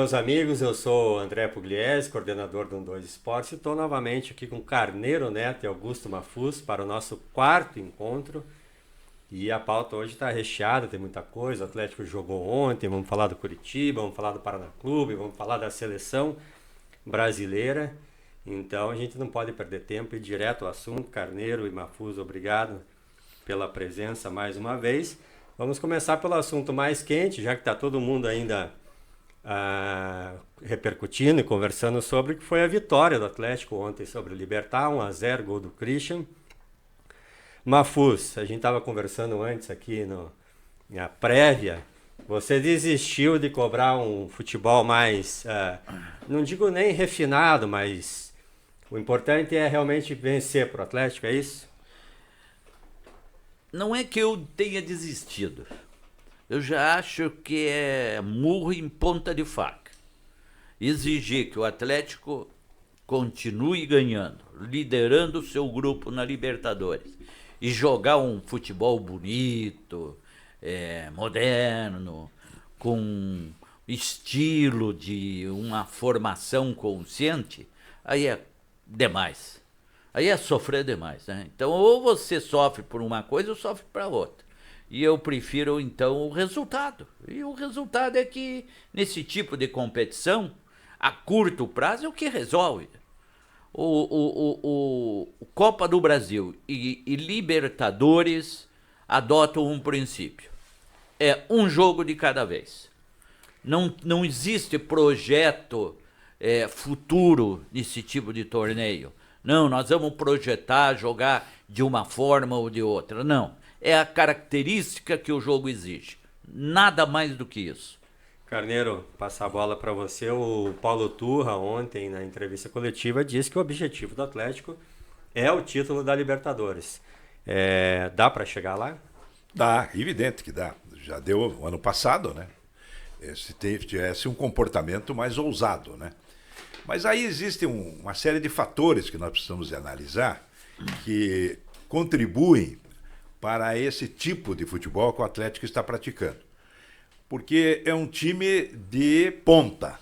meus amigos, eu sou André Pugliese, coordenador do 12 Esportes, e estou novamente aqui com Carneiro Neto e Augusto Mafuz para o nosso quarto encontro. E a pauta hoje está recheada, tem muita coisa. O Atlético jogou ontem, vamos falar do Curitiba, vamos falar do Paraná Clube, vamos falar da seleção brasileira. Então a gente não pode perder tempo e ir direto ao assunto. Carneiro e Mafuz, obrigado pela presença mais uma vez. Vamos começar pelo assunto mais quente, já que está todo mundo ainda repercutindo e conversando sobre, que foi a vitória do Atlético ontem sobre o Libertad, 1-0, gol do Christian. Mafuz, a gente estava conversando antes aqui na prévia, você desistiu de cobrar um futebol mais, não digo nem refinado, mas o importante é realmente vencer para o Atlético, é isso? Não é que eu tenha desistido. Eu já acho que é murro em ponta de faca. Exigir que o Atlético continue ganhando, liderando o seu grupo na Libertadores e jogar um futebol bonito, moderno, com estilo de uma formação consciente, aí é demais. Aí é sofrer demais, né? Então, ou você sofre por uma coisa ou sofre para outra. E eu prefiro, então, o resultado. E o resultado é que, nesse tipo de competição, a curto prazo é o que resolve. O Copa do Brasil e Libertadores adotam um princípio. É um jogo de cada vez. Não existe projeto futuro nesse tipo de torneio. Não, nós vamos projetar, jogar de uma forma ou de outra. Não. É a característica que o jogo exige. Nada mais do que isso. Carneiro, passar a bola para você. O Paulo Turra, ontem, na entrevista coletiva, disse que o objetivo do Atlético é o título da Libertadores. Dá para chegar lá? Dá, evidente que dá. Já deu ano passado, né? Se tivesse um comportamento mais ousado, né? Mas aí existe uma série de fatores que nós precisamos analisar que contribuem para esse tipo de futebol que o Atlético está praticando. Porque é um time de ponta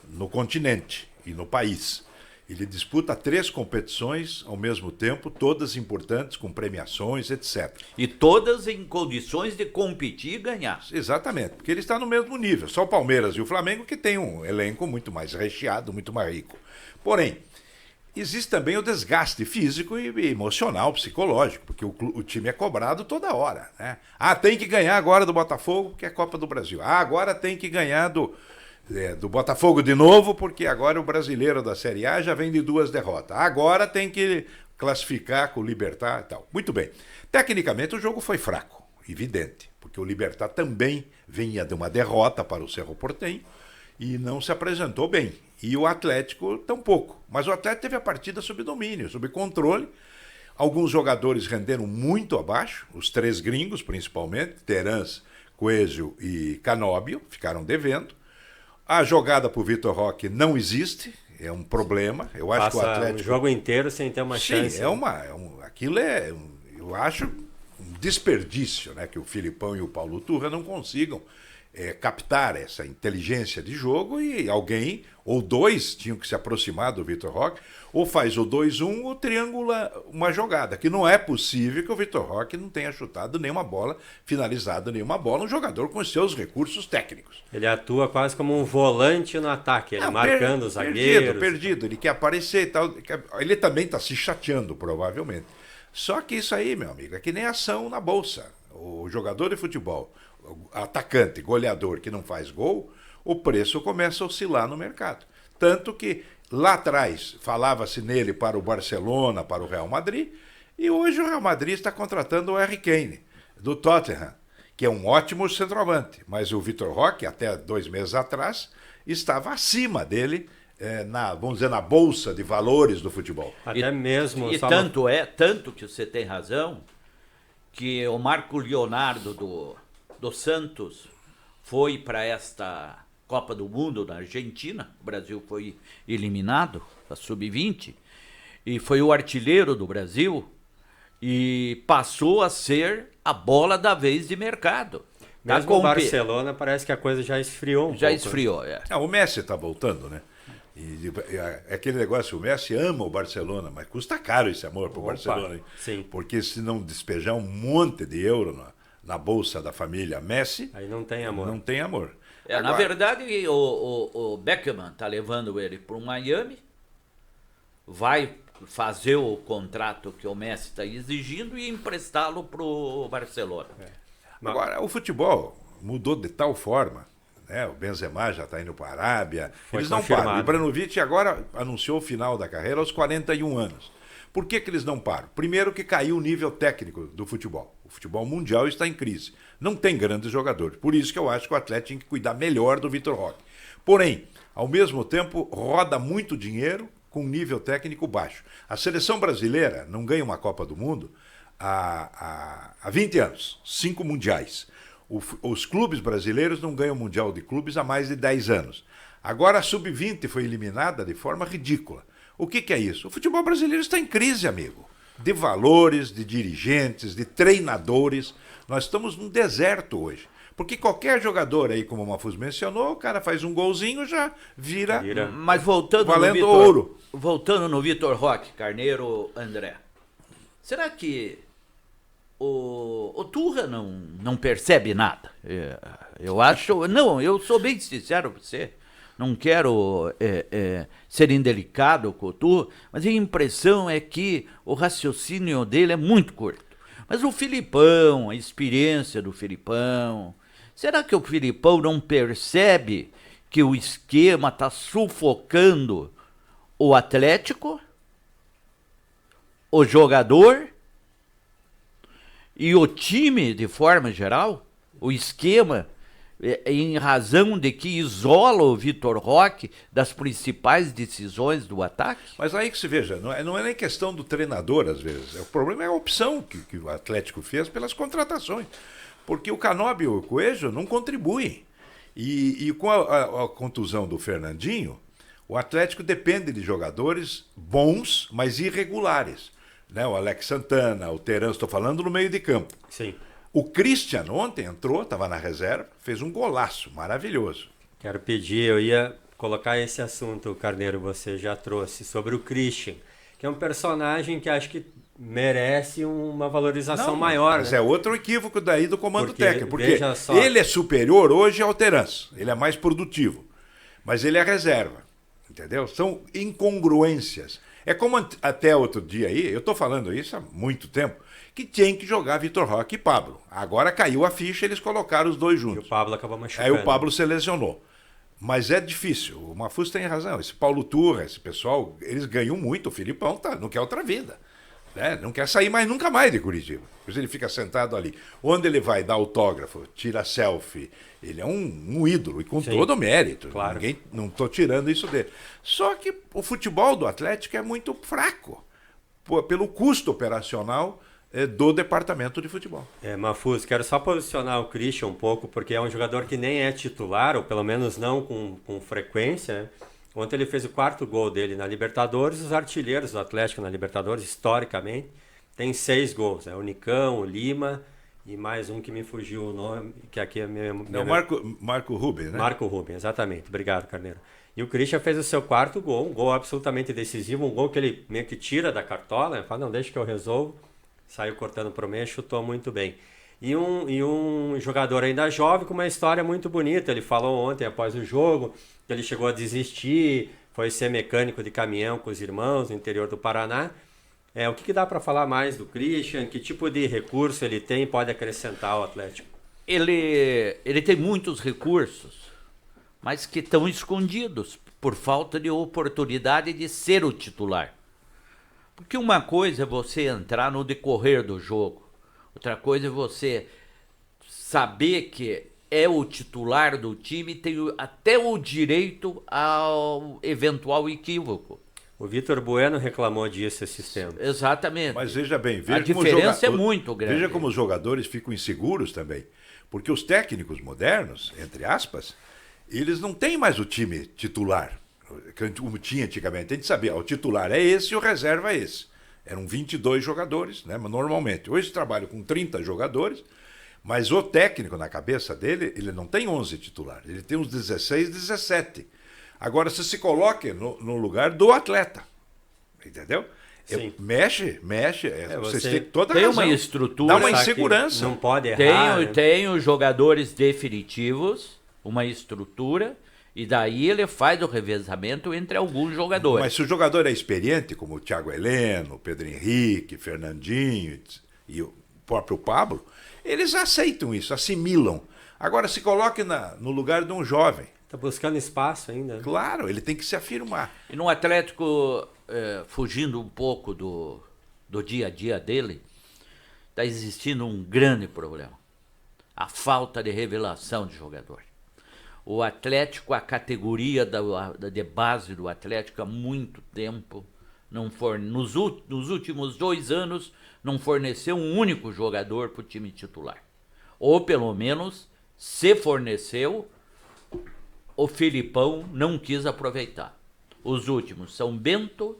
no continente e no país. Ele disputa 3 competições ao mesmo tempo, todas importantes, com premiações, etc. E todas em condições de competir e ganhar. Exatamente, porque ele está no mesmo nível. Só o Palmeiras e o Flamengo que tem um elenco muito mais recheado, muito mais rico. Porém, existe também o desgaste físico e emocional, psicológico, porque o time é cobrado toda hora, né? Tem que ganhar agora do Botafogo, que é a Copa do Brasil. Agora tem que ganhar do Botafogo de novo, porque agora o brasileiro da Série A já vem de 2 derrotas. Agora tem que classificar com o Libertad e tal. Muito bem. Tecnicamente o jogo foi fraco, evidente, porque o Libertad também vinha de uma derrota para o Cerro Porteño e não se apresentou bem. E o Atlético tampouco. Mas o Atlético teve a partida sob domínio, sob controle. Alguns jogadores renderam muito abaixo, os 3 gringos principalmente, Terans, Coelho e Canóbio, ficaram devendo. A jogada para o Vitor Roque não existe, é um problema. Eu acho que o Atlético... o jogo inteiro sem ter uma chance. Sim, aquilo eu acho um desperdício, né, que o Filipão e o Paulo Turra não consigam captar essa inteligência de jogo e alguém, ou 2, tinham que se aproximar do Vitor Roque, ou faz o 2-1 ou triangula uma jogada, que não é possível que o Vitor Roque não tenha chutado nenhuma bola, finalizado nenhuma bola, um jogador com os seus recursos técnicos. Ele atua quase como um volante no ataque, ele marcando os zagueiros. Perdido, ele quer aparecer e tal, ele também está se chateando, provavelmente. Só que isso aí, meu amigo, é que nem ação na bolsa. O jogador de futebol, atacante, goleador que não faz gol, o preço começa a oscilar no mercado. Tanto que lá atrás falava-se nele para o Barcelona, para o Real Madrid, e hoje o Real Madrid está contratando o Harry Kane, do Tottenham, que é um ótimo centroavante. Mas o Vitor Roque, até 2 meses atrás, estava acima dele, vamos dizer, na bolsa de valores do futebol. Até mesmo... E tanto que você tem razão, que o Marco Leonardo do Santos foi para esta Copa do Mundo na Argentina. O Brasil foi eliminado, a Sub-20, e foi o artilheiro do Brasil e passou a ser a bola da vez de mercado. Tá Mesmo o Barcelona parece que a coisa já esfriou um Já pouco. esfriou, é. O Messi está voltando, né? É aquele negócio, o Messi ama o Barcelona, mas custa caro esse amor pro Barcelona, hein? Sim. Porque se não despejar um monte de euro na bolsa da família Messi, Aí não tem amor. não tem amor. Na verdade, o Beckham tá levando ele para o Miami, vai fazer o contrato que o Messi está exigindo e emprestá-lo pro Barcelona. Agora, o futebol mudou de tal forma, né? O Benzema já está indo para a Arábia, Foi eles não confirmado. param. O Ibrahimovic agora anunciou o final da carreira aos 41 anos. Por que eles não param? Primeiro que caiu o nível técnico do futebol. O futebol mundial está em crise. Não tem grandes jogadores. Por isso que eu acho que o Atlético tem que cuidar melhor do Vitor Roque. Porém, ao mesmo tempo, roda muito dinheiro com nível técnico baixo. A seleção brasileira não ganha uma Copa do Mundo há 20 anos, 5 mundiais. Os clubes brasileiros não ganham Mundial de Clubes há mais de 10 anos. Agora a Sub-20 foi eliminada de forma ridícula. O que é isso? O futebol brasileiro está em crise, amigo. De valores, de dirigentes, de treinadores. Nós estamos num deserto hoje. Porque qualquer jogador aí, como o Mafuz mencionou, o cara faz um golzinho, já vira Mas voltando valendo no ouro. Voltando no Vitor Roque, Carneiro, André. Será que o Turra não percebe nada? Eu acho... Não, eu sou bem sincero para você. Não quero ser indelicado com o Turra, mas a impressão é que o raciocínio dele é muito curto. Mas o Filipão, a experiência do Filipão... Será que o Filipão não percebe que o esquema está sufocando o Atlético, o jogador e o time de forma geral? O esquema, em razão de que isola o Vitor Roque das principais decisões do ataque? Mas aí que se veja, não é nem questão do treinador, às vezes. O problema é a opção que o Atlético fez pelas contratações. Porque o Canóbio e o Coelho não contribuem. E com a contusão do Fernandinho, o Atlético depende de jogadores bons, mas irregulares. Né? O Alex Santana, o Terence, estou falando no meio de campo. Sim. O Christian ontem entrou, estava na reserva, fez um golaço maravilhoso. Quero pedir, eu ia colocar esse assunto, Carneiro, você já trouxe, sobre o Christian, que é um personagem que acho que merece uma valorização maior. Mas né? é outro equívoco daí do comando técnico, porque veja só, ele é superior hoje ao Terence, ele é mais produtivo, mas ele é reserva, entendeu? São incongruências. É como até outro dia aí, eu estou falando isso há muito tempo, que tinha que jogar Vitor Roque e Pablo. Agora caiu a ficha, eles colocaram os dois e juntos. o Pablo acabou machucando. Aí o Pablo se lesionou. Mas é difícil, o Mafuz tem razão, esse Paulo Turra, esse pessoal, eles ganham muito, o Filipão não quer outra vida. Né? Não quer sair mais nunca mais de Curitiba. Pois ele fica sentado ali. Onde ele vai dar autógrafo, tira selfie, ele é um ídolo e com Sim, todo o mérito. claro. Não estou tirando isso dele. Só que o futebol do Atlético é muito fraco pelo custo operacional do departamento de futebol. Mafuz, quero só posicionar o Christian um pouco, porque é um jogador que nem é titular, ou pelo menos não com frequência, né? Ontem ele fez o 4º gol dele na Libertadores. Os artilheiros do Atlético na Libertadores, historicamente, tem 6 gols. O Nicão, o Lima e mais um que me fugiu o nome, que aqui é Marco Rubens, né? Marco Rubens, exatamente. Obrigado, Carneiro. E o Christian fez o seu 4º gol, um gol absolutamente decisivo, um gol que ele meio que tira da cartola, né? Fala, não, deixa que eu resolvo. Saiu cortando pro meio, chutou muito bem. E um jogador ainda jovem com uma história muito bonita. Ele falou ontem, após o jogo, que ele chegou a desistir, foi ser mecânico de caminhão com os irmãos no interior do Paraná. O que dá para falar mais do Christian? Que tipo de recurso ele tem e pode acrescentar ao Atlético? Ele tem muitos recursos, mas que estão escondidos por falta de oportunidade de ser o titular. Porque uma coisa é você entrar no decorrer do jogo, outra coisa é você saber que é o titular do time e tem até o direito ao eventual equívoco. O Vitor Bueno reclamou disso esses tempos. Exatamente. Mas veja bem, a diferença é muito grande. Veja como os jogadores ficam inseguros também. Porque os técnicos modernos, entre aspas, eles não têm mais o time titular, como tinha antigamente. A gente sabia, o titular é esse e o reserva é esse. Eram 22 jogadores, né, normalmente. Hoje trabalho com 30 jogadores, Mas o técnico, na cabeça dele, ele não tem 11 titulares, ele tem uns 16, 17. Agora, você se coloque no lugar do atleta, entendeu? Sim. Mexe, vocês têm toda a tem razão. uma estrutura, Dá uma Só que insegurança. não pode errar. né? tem os jogadores definitivos, uma estrutura, e daí ele faz o revezamento entre alguns jogadores. Mas se o jogador é experiente, como o Thiago Heleno, o Pedro Henrique, Fernandinho e o próprio Pablo, eles aceitam isso, assimilam. Agora, se coloque no lugar de um jovem. Tá buscando espaço ainda. né? Claro, ele tem que se afirmar. E no Atlético, fugindo um pouco do dia a dia dele, está existindo um grande problema. A falta de revelação de jogador. O Atlético, a categoria de base do Atlético há muito tempo, nos últimos 2 anos, não forneceu um único jogador para o time titular. Ou pelo menos, se forneceu, o Filipão não quis aproveitar. Os últimos são Bento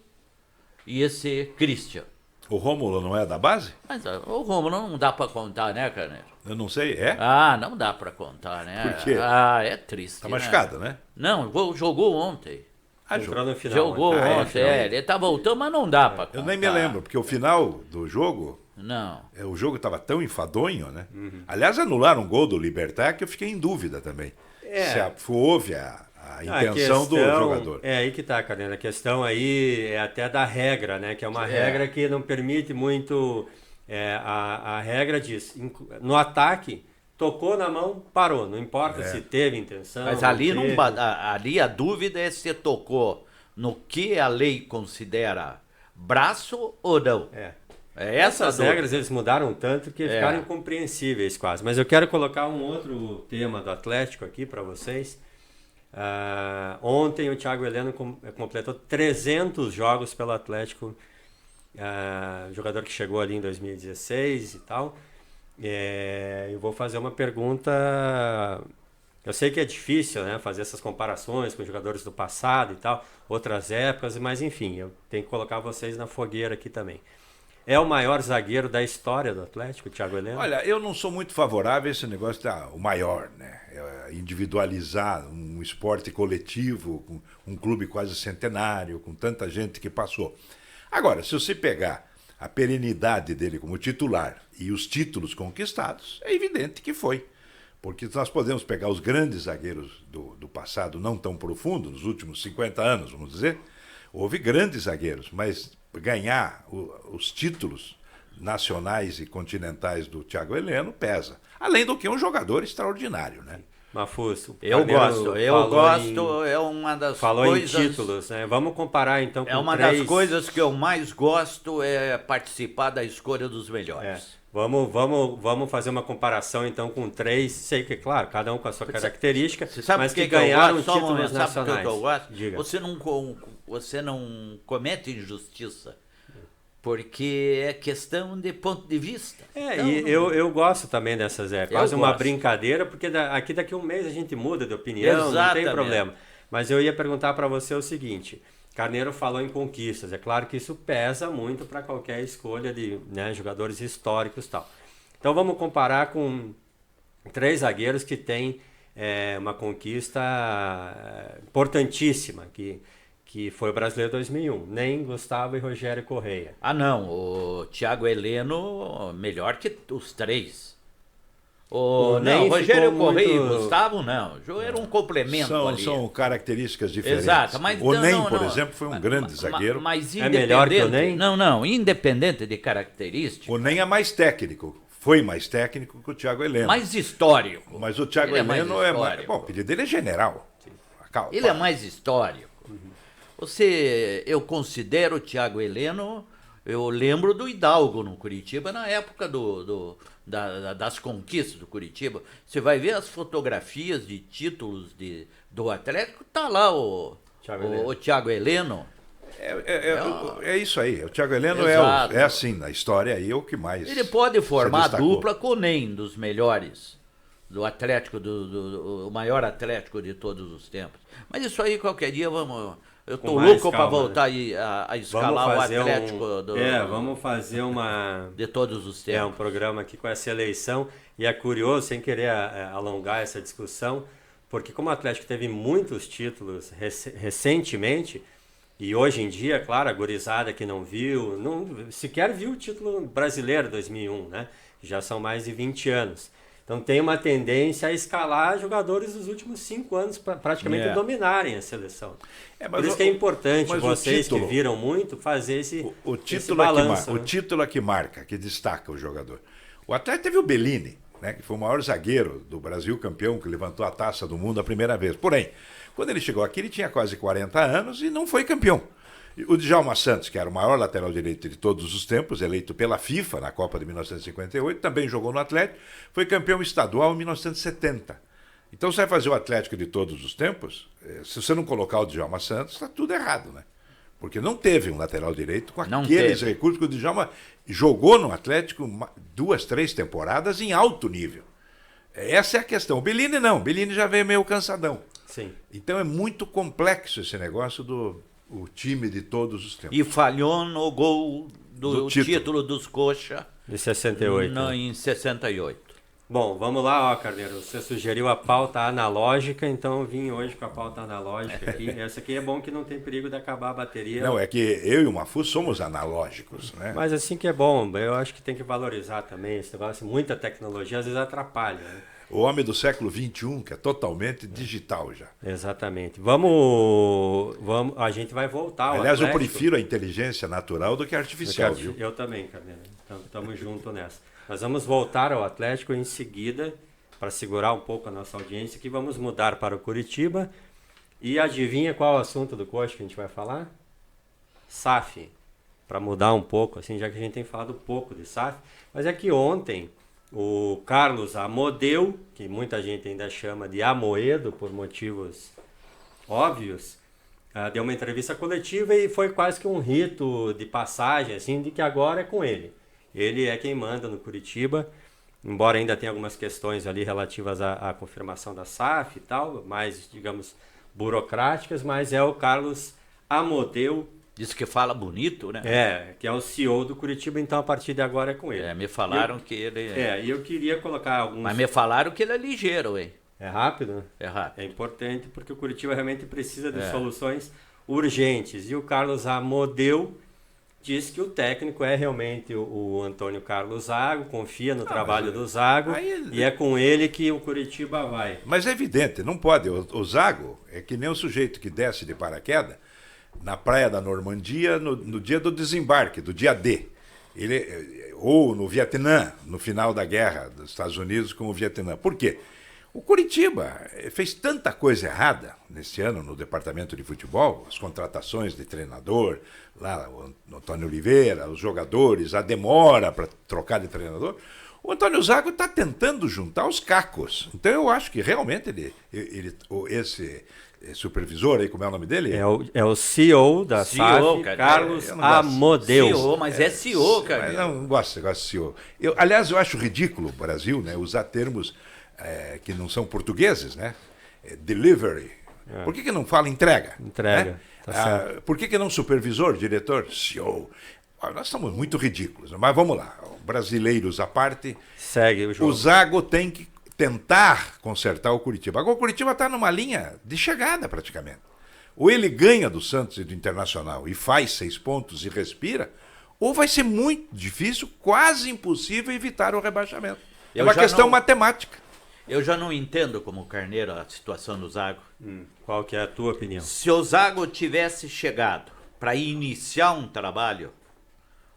e esse Christian. O Rômulo não é da base? Mas o Romulo não dá para contar, né, Carneiro? Eu não sei, é? Ah, não dá para contar, né? Por quê? Ah, é triste. Tá né? machucado, né? Não, jogou ontem. Entrou no final. Jogou né? ontem, ele tá voltando, mas não dá pra contar. Eu nem me lembro, porque o final do jogo, Não. o jogo estava tão enfadonho, né? Aliás, anularam um gol do Libertad que eu fiquei em dúvida também. Se houve a intenção do jogador. É aí que tá, Carneiro. A questão aí é até da regra, né? Que é uma regra que não permite muito. A regra diz: no ataque, tocou na mão, parou. Não importa se teve intenção. Mas ali a dúvida é se tocou no que a lei considera braço ou não. Essas regras eles mudaram tanto que ficaram incompreensíveis quase. Mas eu quero colocar um outro tema do Atlético aqui para vocês. Ontem o Thiago Heleno completou 300 jogos pelo Atlético, jogador que chegou ali em 2016 e tal. Eu vou fazer uma pergunta. Eu sei que é difícil, né, fazer essas comparações com jogadores do passado e tal, outras épocas, mas enfim, eu tenho que colocar vocês na fogueira aqui também. É o maior zagueiro da história do Atlético, o Thiago Heleno? Olha, eu não sou muito favorável a esse negócio o maior, né? Individualizar um esporte coletivo, com um clube quase centenário, com tanta gente que passou. Agora, se você pegar a perenidade dele como titular e os títulos conquistados, é evidente que foi. Porque nós podemos pegar os grandes zagueiros do passado, não tão profundo, nos últimos 50 anos, vamos dizer, houve grandes zagueiros, mas ganhar os títulos nacionais e continentais do Thiago Heleno pesa. Além do que um jogador extraordinário, né? Mafuso. Eu gosto, é uma das falou coisas... em títulos, né? Vamos comparar então com uma das coisas que eu mais gosto é participar da escolha dos melhores. Vamos fazer uma comparação então com 3, sei que claro, cada um com a sua característica, mas que eu ganharam gosto? títulos Sabe nacionais. que eu gosto? Diga. Você não comete injustiça, porque é questão de ponto de vista. Então, E eu gosto também dessas, quase uma gosto. brincadeira, porque daqui a um mês a gente muda de opinião, não Exatamente. tem problema. Mas eu ia perguntar para você o seguinte: Carneiro falou em conquistas, é claro que isso pesa muito para qualquer escolha de jogadores históricos e tal. Então vamos comparar com 3 zagueiros que têm uma conquista importantíssima, que foi o Brasileiro 2001, Nem, Gustavo e Rogério Correia. Ah não, o Thiago Heleno melhor que os 3. Nem Rogério ficou Correia muito- e Gustavo não, era um complemento ali. São características diferentes. Exato, mas o não, Ney, não, por não. exemplo, foi um grande zagueiro. Mas É melhor que o Ney? Não, independente de características, O Ney é mais técnico. Foi mais técnico que o Thiago Heleno. mais histórico. Mas o Thiago Ele é mais Heleno é mais... histórico. Bom, o apelido dele é general. Calma, Ele é mais histórico. Eu considero o Thiago Heleno, eu lembro do Hidalgo no Curitiba, na época das conquistas do Curitiba. Você vai ver as fotografias de títulos do Atlético, tá lá o Thiago Heleno. É isso aí. O Thiago Heleno Exato. é assim, na história aí, é o que mais. Ele pode formar se destacou. dupla com o NEM, dos melhores, do Atlético, o maior Atlético de todos os tempos. Mas isso aí, qualquer dia, Eu com tô mais louco para calma, voltar né? aí a Vamos escalar o fazer Atlético vamos fazer de todos os um tempos. programa aqui com essa eleição. E é curioso, sem querer alongar essa discussão, porque como o Atlético teve muitos títulos recentemente, e hoje em dia, claro, a gurizada que não viu, sequer viu o título brasileiro 2001, né? Já são mais de 20 anos. Então tem uma tendência a escalar jogadores dos últimos 5 anos para praticamente dominarem a seleção. Por isso que é importante vocês que viram muito fazer esse balanço. O título é que marca, que destaca o jogador. O Atlético teve o Bellini, né, que foi o maior zagueiro do Brasil, campeão, que levantou a taça do mundo a primeira vez. Porém, quando ele chegou aqui, ele tinha quase 40 anos e não foi campeão. O Djalma Santos, que era o maior lateral direito de todos os tempos, eleito pela FIFA na Copa de 1958, também jogou no Atlético, foi campeão estadual em 1970. Então você vai fazer o Atlético de todos os tempos, se você não colocar o Djalma Santos, está tudo errado, né? Porque não teve um lateral direito com aqueles recursos que o Djalma jogou no Atlético 2, 3 temporadas em alto nível. Essa é a questão. O Bellini não, o Bellini já veio meio cansadão. Sim. Então é muito complexo esse negócio do time de todos os tempos. E falhou no gol do título dos Coxa de 68. Em 68. Bom, vamos lá, Carneiro. Você sugeriu a pauta analógica, então eu vim hoje com a pauta analógica aqui. Essa aqui é bom que não tem perigo de acabar a bateria. Não, é que eu e o Mafuz somos analógicos, né? Mas assim que é bom, eu acho que tem que valorizar também esse negócio. Muita tecnologia às vezes atrapalha, né? O homem do século XXI, que é totalmente digital já. Exatamente. A gente vai voltar ao Aliás, Atlético. eu prefiro a inteligência natural do que a artificial, viu? Eu também, Carneiro. Então, estamos juntos nessa. Nós vamos voltar ao Atlético em seguida, para segurar um pouco a nossa audiência, que vamos mudar para o Curitiba. E adivinha qual é o assunto do Coxa que a gente vai falar? SAF. Para mudar um pouco, assim, já que a gente tem falado pouco de SAF. Mas é que ontem o Carlos Amodeu, que muita gente ainda chama de Amoedo por motivos óbvios, deu uma entrevista coletiva e foi quase que um rito de passagem, assim, de que agora é com ele. Ele é quem manda no Curitiba, embora ainda tenha algumas questões ali relativas à confirmação da SAF e tal, mais, digamos, burocráticas, mas é o Carlos Amodeu. Diz que fala bonito, né? Que é o CEO do Curitiba, então a partir de agora é com ele. Me falaram que ele... E eu queria colocar alguns... Mas me falaram que ele é ligeiro, hein? É rápido? É rápido. É importante porque o Curitiba realmente precisa de soluções urgentes. E o Carlos Amodeu diz que o técnico é realmente o Antônio Carlos Zago, confia no trabalho do Zago e é com ele que o Curitiba vai. Mas é evidente, não pode. O Zago é que nem o sujeito que desce de paraquedas na praia da Normandia no dia do desembarque, do dia D. Ou no Vietnã, no final da guerra dos Estados Unidos com o Vietnã. Por quê? O Curitiba fez tanta coisa errada nesse ano no departamento de futebol, as contratações de treinador, lá o Antônio Oliveira, os jogadores, a demora para trocar de treinador. O Antônio Zago está tentando juntar os cacos. Então eu acho que realmente esse supervisor aí, como é o nome dele? É o CEO da SAF, Carlos Amodeu. CEO, mas é CEO, cara. Mas não gosto de CEO. Aliás, eu acho ridículo o Brasil, né, usar termos que não são portugueses, né? Delivery. Por que não fala entrega? Entrega. Né? Tá certo. Por que não supervisor, diretor, CEO? Nós estamos muito ridículos, mas vamos lá. Brasileiros à parte. Segue o jogo. O Zago tem que tentar consertar o Curitiba. Agora o Curitiba está numa linha de chegada praticamente. Ou ele ganha do Santos e do Internacional e faz 6 pontos e respira, ou vai ser muito difícil, quase impossível evitar o rebaixamento. É uma questão matemática. Eu já não entendo como Carneiro a situação do Zago. Qual que é a tua opinião? Se o Zago tivesse chegado para iniciar um trabalho,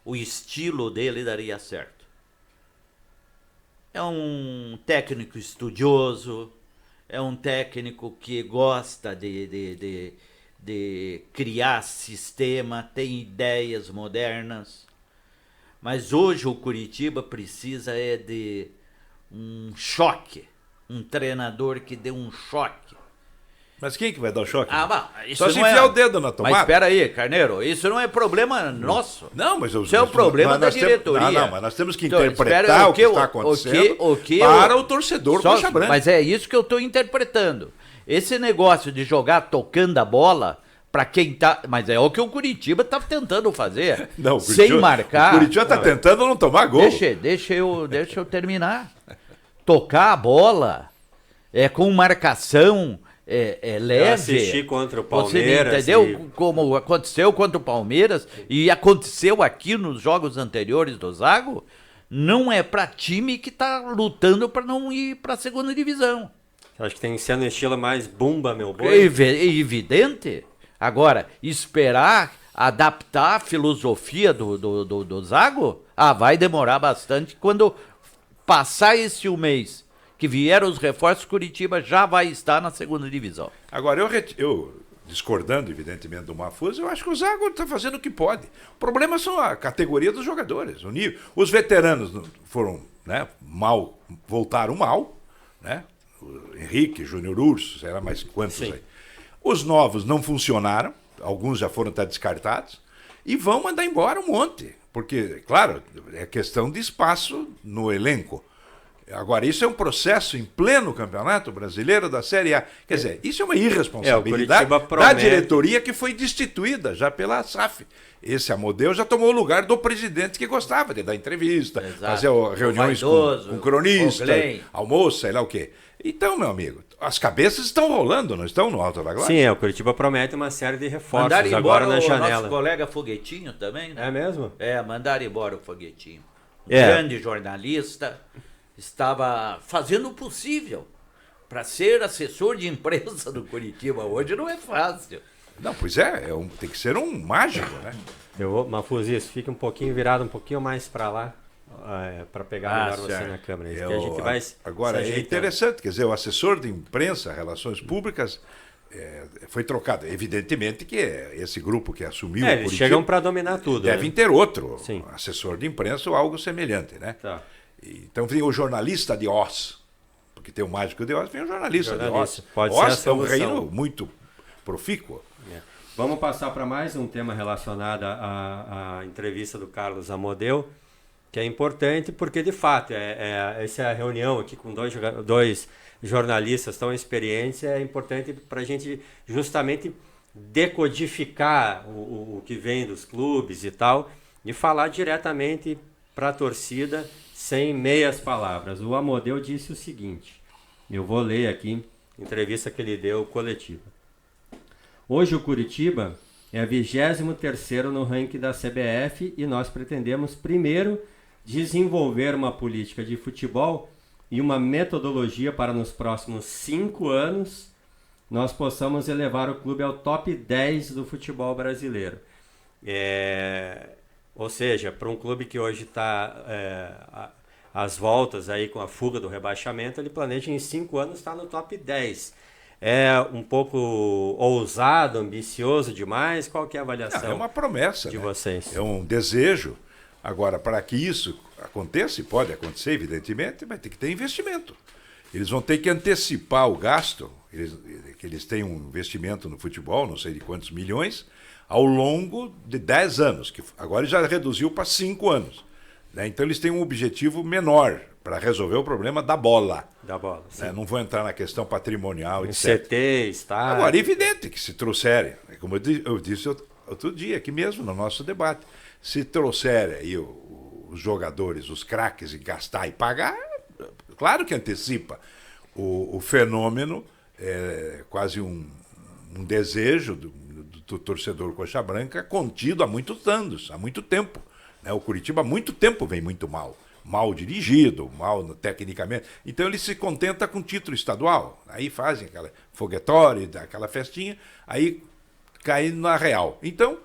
o estilo dele daria certo. É um técnico estudioso, é um técnico que gosta de criar sistema, tem ideias modernas. Mas hoje o Curitiba precisa de um choque, um treinador que dê um choque. Mas quem que vai dar o choque? Isso só se não enfiar o dedo na tomada. Mas espera aí, Carneiro, isso não é problema nosso. Não, mas isso é o problema da diretoria. Não, mas nós temos que interpretar o que está acontecendo para o torcedor coxa branca. Mas é isso que eu estou interpretando. Esse negócio de jogar tocando a bola Para quem tá. Mas é o que o Curitiba tá tentando fazer. Não, sem marcar. O Curitiba tá tentando não tomar gol. Deixa eu terminar. Tocar a bola com marcação leve. Eu assisti contra o Palmeiras. Você entendeu como aconteceu contra o Palmeiras e aconteceu aqui nos jogos anteriores do Zago? Não é para time que tá lutando para não ir para a segunda divisão. Acho que tem que ser no estilo mais bumba, meu É boi. evidente. Agora, esperar adaptar a filosofia do Zago, vai demorar bastante. Quando passar esse mês que vieram os reforços, Curitiba já vai estar na segunda divisão. Agora, eu discordando, evidentemente, do Mafuso, eu acho que o Zago está fazendo o que pode. O problema são a categoria dos jogadores, o nível. Os veteranos foram, né, mal, voltaram mal, né? O Henrique, Júnior Urso, sei lá mais quantos aí. Os novos não funcionaram, alguns já foram até descartados, e vão mandar embora um monte. Porque, claro, é questão de espaço no elenco. Agora, isso é um processo em pleno Campeonato Brasileiro da Série A. Quer dizer, isso é uma irresponsabilidade da diretoria que foi destituída já pela SAF. Esse Amodeu já tomou o lugar do presidente que gostava de dar entrevista, fazer reuniões com cronista, almoço, sei lá o quê. Então, meu amigo, as cabeças estão rolando, não estão no Alto da Glória? Sim, o Curitiba promete uma série de reforços mandaram agora na janela. Nosso colega Foguetinho também, né? É mesmo? Mandaram embora o Foguetinho. Grande jornalista, estava fazendo o possível para ser assessor de imprensa do Curitiba. Hoje não é fácil. Não, pois tem que ser um mágico, né? Mafuzis, fica um pouquinho virado um pouquinho mais para lá, para pegar melhor você na câmera. Que a gente vai agora, é interessante, quer dizer, o assessor de imprensa, relações públicas, foi trocado. Evidentemente que esse grupo que assumiu o eles Curitiba chegam para dominar tudo. Devem ter outro assessor de imprensa ou algo semelhante, né? Tá. Então vem o jornalista de Oz, porque tem o mágico de Oz, vem o jornalista de Oz. Pode Oz ser é um reino muito profícuo. Vamos passar para mais um tema relacionado à entrevista do Carlos Amodeu, que é importante porque, de fato, essa é a reunião aqui com dois jornalistas tão experientes, é importante para a gente justamente decodificar o que vem dos clubes e tal, e falar diretamente para a torcida, sem meias palavras. O Amodeu disse o seguinte, eu vou ler aqui, entrevista que ele deu coletiva. Hoje o Curitiba é 23º no ranking da CBF e nós pretendemos primeiro desenvolver uma política de futebol e uma metodologia para nos próximos 5 anos nós possamos elevar o clube ao top 10 do futebol brasileiro. Ou seja, para um clube que hoje está às voltas aí com a fuga do rebaixamento, ele planeja em 5 anos estar no top 10. É um pouco ousado, ambicioso demais? Qual que é a avaliação? É uma promessa de vocês? É um desejo. Agora, para que isso aconteça, e pode acontecer, evidentemente, vai ter que ter investimento. Eles vão ter que antecipar o gasto, que eles têm um investimento no futebol, não sei de quantos milhões, ao longo de 10 anos, que agora ele já reduziu para 5 anos. Né? Então eles têm um objetivo menor para resolver o problema da bola. Da bola, sim. Não vou entrar na questão patrimonial, etc. CT, está. Agora, é evidente que se trouxerem, como eu disse outro dia aqui mesmo no nosso debate, se trouxerem aí os jogadores, os craques, e gastar e pagar, claro que antecipa. O fenômeno é quase um desejo do torcedor coxa branca contido há muitos anos, há muito tempo. Né? O Curitiba há muito tempo vem muito mal dirigido, mal tecnicamente. Então ele se contenta com título estadual. Aí fazem aquela foguetório, aquela festinha, aí cai na real. Então,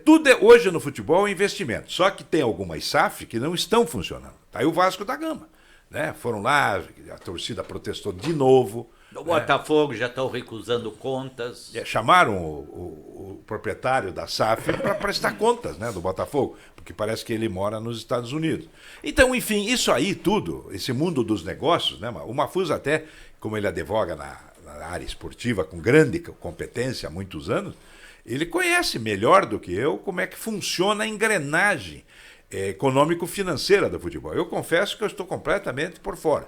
tudo hoje no futebol é investimento. Só que tem algumas SAF que não estão funcionando. Tá aí o Vasco da Gama. Né? Foram lá, a torcida protestou de novo. O Botafogo já estão recusando contas. Chamaram o proprietário da SAF para prestar contas, né, do Botafogo, porque parece que ele mora nos Estados Unidos. Então, enfim, isso aí tudo, esse mundo dos negócios, né, o Mafuso até, como ele advoga na área esportiva com grande competência há muitos anos, ele conhece melhor do que eu como é que funciona a engrenagem econômico-financeira do futebol. Eu confesso que eu estou completamente por fora.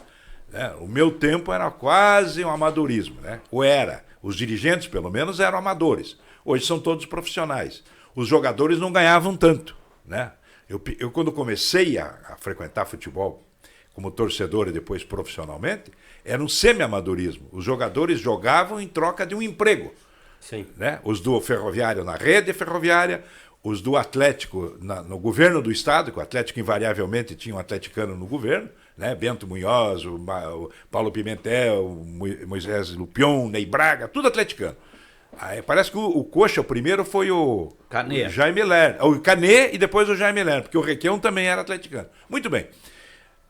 O meu tempo era quase um amadorismo, né? Ou era. Os dirigentes, pelo menos, eram amadores. Hoje são todos profissionais. Os jogadores não ganhavam tanto, né? Eu quando comecei a frequentar futebol como torcedor e depois profissionalmente, era um semi-amadorismo. Os jogadores jogavam em troca de um emprego. Sim. Né? Os do Ferroviário na rede ferroviária, os do Atlético no governo do Estado, que o Atlético invariavelmente tinha um atleticano no governo, né? Bento Munhoz, o Paulo Pimentel, o Moisés Lupion, Ney Braga, tudo atleticano. Aí parece que o Coxa, o primeiro foi o Canet. Jaime Lerner, o Canet e depois o Jaime Lerner, porque o Requião também era atleticano. Muito bem.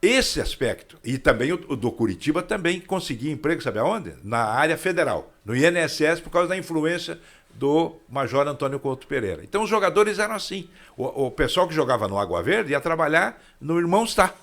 Esse aspecto, e também o do Curitiba também conseguia emprego, sabe aonde? Na área federal, no INSS, por causa da influência do Major Antônio Couto Pereira. Então os jogadores eram assim. O pessoal que jogava no Água Verde ia trabalhar no Irmãos Tá,